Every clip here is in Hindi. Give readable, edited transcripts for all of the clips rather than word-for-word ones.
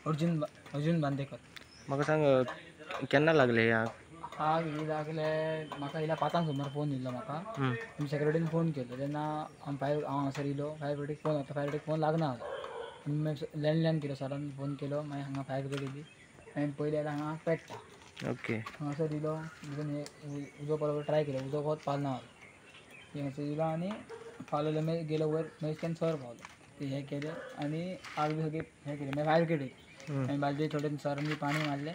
अर्जुन बांदेकर. म्हाका सांग केन्ना लागले ह्या? आग ही लागले म्हाका इला 5 सुमार फोन येयलो म्हाका. मी सेक्रेटरीन फोन केलो तेन्ना हांव हांगासर येयलो. फायर ब्रिगेड फोन होता, फायर ब्रिगेड फोन लागना जालो. मागीर लँडलायन केलो, सरान फोन केलो. मागीर हांगा फायर ब्रिगेड येयली. मागीर पयले आयला हांगा पेट्टा. ओके. हांगासर येयलो, हे उजो पळोवपाक ट्राय केलो, उजो खत पावना जालो. हांगासर येयलो आनी पावलेलो. मागीर गेलो वयर, मागीर तेन्ना सर पावलो. ते हे केलें आनी आग बी सगळी हे केली. मागीर फायर ब्रिगेड येयली. आनी बालदी थोडे सरांनी पाणी मारलें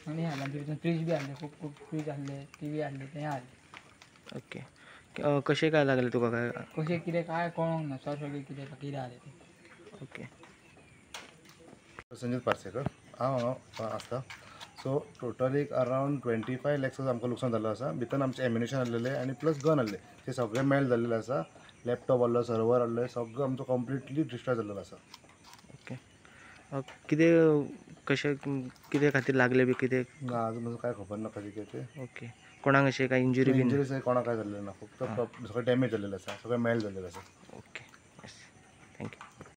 आनी हे हाडलें. आमचे फ्रीज बी हाडलें, खूब फ्रीज हाडले, टीवी हाडली, तें हाडलें. ओके. कशें काय लागले तुका काय? कशें कितें काय कळोंक ना. सर सगळें कितें जालें तें. ओके. संजीत पार्सेकर हांव आसता. सो टोटल एक अरावंड 25 लॅक्स आमकां लुकसाण जाल्लो आसा. भितर आमचे एम्युनिशन आहलेले आनी प्लस गन आहले ते सगळे मेल्ट जाल्लेले आसा. लॅपटॉप आहलो, सर्वर आहले, सगळो आमचो कंप्लिटली डिस्ट्रॉय जाल्लो आसा. ओके. कितें कशें कितें खातीर लागले बी कितें? ना अजून म्हजो कांय खबर ना कशें कितें ते. ओके. कोणाक अशें काय इंजुरी बीन? इंजरीज कोणाक काय जाल्लें ना, फक्त सगळें डॅमेज जाल्लेलें आसा, सगळें मेल्ट जाल्लेलें आसा. ओके.